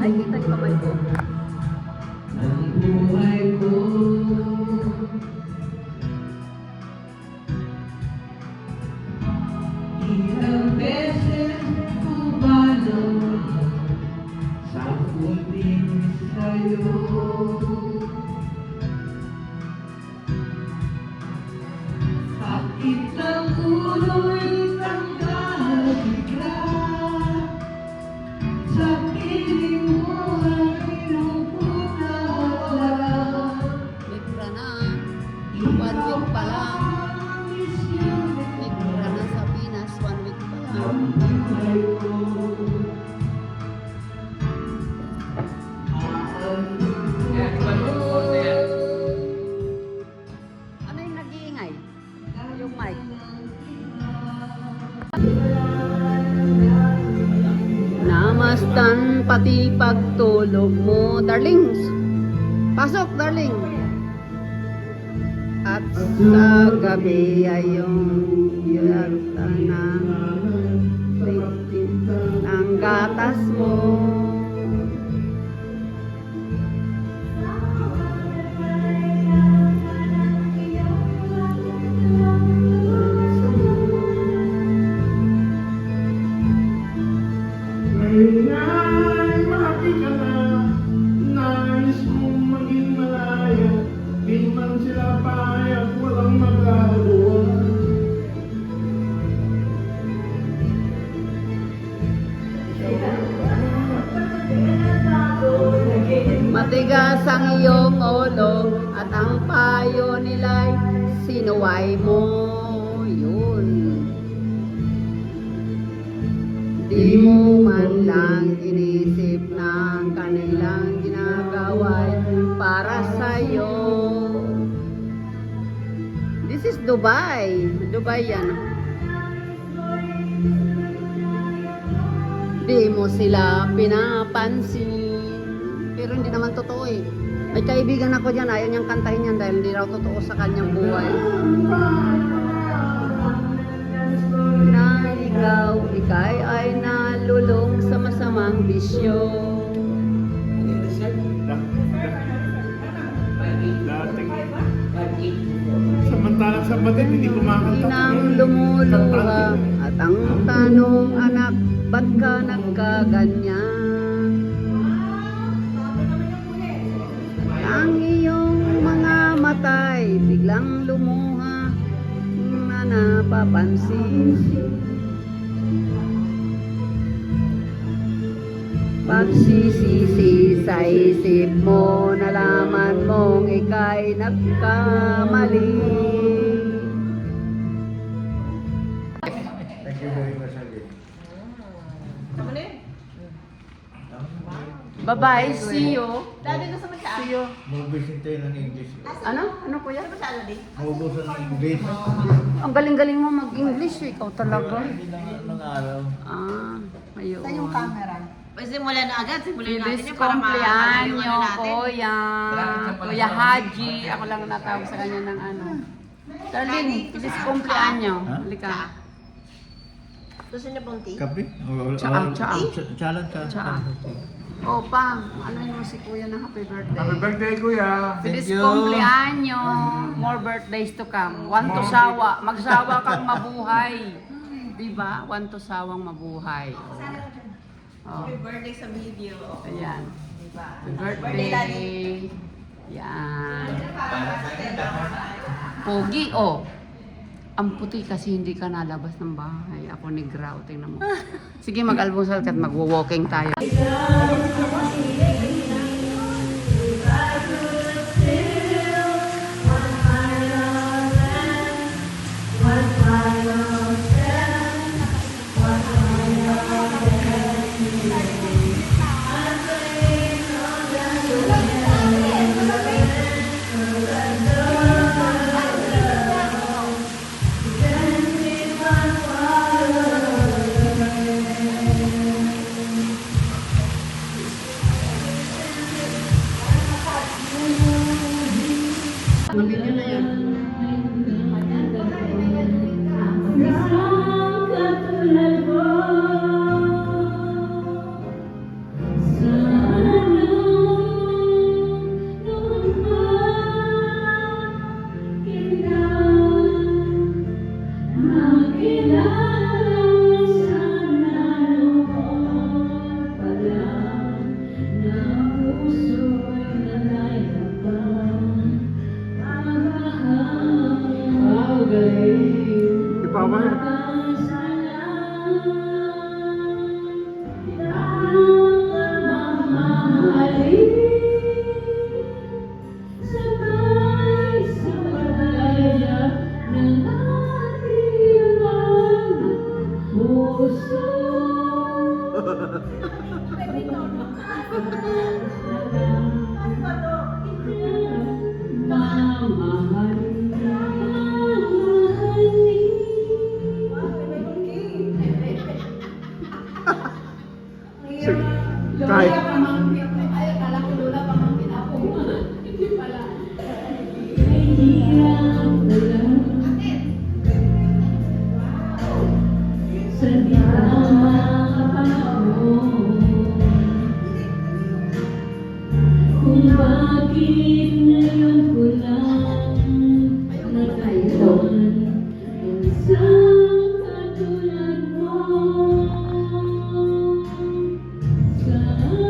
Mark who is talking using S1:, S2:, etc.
S1: Ay, kita yung kamay ko.
S2: Ang buhay ko. Ilang beses ko ba naman sakutin sa'yo? Sakit ng ulo'y tanggapigla. Sa piling mo ay lungkot na wala.
S1: Libra na. 1 week pa lang. Libra na sa Pinas. 1 week pa lang. Ano yung nag-iingay? Yung mic. Namastan pati pagtulog mo, darlings. Pasok, darling. At sa gabi ay yung yata ng ang gatas mo.
S3: Ngayon malaki ka na, nais mong maging malaya, di man sila payag, walang magagawa.
S1: Matigas ang iyong ulo at ang payo nila'y sinuway mo. Yun. Di mo man lang inisip na ang kanilang ginagawa'y para sa'yo. This is Dubai. Dubai yan. Di mo sila pinapansin. Pero hindi naman totoo eh. May kaibigan ako dyan, ayaw niyang kantahin yan dahil hindi raw totoo sa kanyang buhay. Na ikay ay nalulong sa masamang bisyo.
S3: Dating samantalang sa batid, hindi kumakanta.
S1: Inang lumuluha at ang tanong, anak, ba't ka nagkaganyan? Ang iyong mga matay biglang lumuha na napapansin. Pagsisisi sa isip mo, nalaman mong ika'y nagkamali.
S3: Thank you very much, Andy.
S1: Bye-bye, see you.
S4: Dati gusto mo siya.
S1: See you.
S3: Maubusin tayo ng English.
S1: Ano? Ano kuya?
S4: Ano ba siya, Lodi?
S3: Maubusan ng English.
S1: Ang galing-galing mo mag-English, ikaw talaga.
S3: Hindi ng araw.
S1: Ah, ayun.
S4: Saan yung camera? Pwede simulan na agad. Simulan natin
S1: Feliz
S4: yun para
S1: cumpleaños,
S4: natin.
S1: kuya. Kuya Haji. Ako lang natawag sa kanya ng ano. Darling, feliz cumpleaños.
S3: Ha?
S1: Halika.
S4: Gusto niyo pong tea?
S3: Kape?
S1: Tsaa, tsaa.
S3: Tsalan,
S1: Tsaa. O, Pang, ano mo si kuya ng happy birthday?
S3: Happy birthday, kuya.
S1: Feliz
S3: Thank you.
S1: cumpleaños. More birthdays to come. Want to sawa. Magsawa kang mabuhay. Diba? Want to sawang mabuhay. Oh.
S4: Happy birthday sa video.
S1: Ayan.
S4: Diba?
S1: Happy
S4: Birthday, Lali.
S1: birthday. Yan. Pogi, oh. Ang puti kasi hindi ka nalabas ng bahay. Ako ni Grau, tingnan mo. Sige, mag-almusal ka at mag-walking tayo. Mabili na yan.
S3: Kahit
S2: Kung bakit ngayon ko lang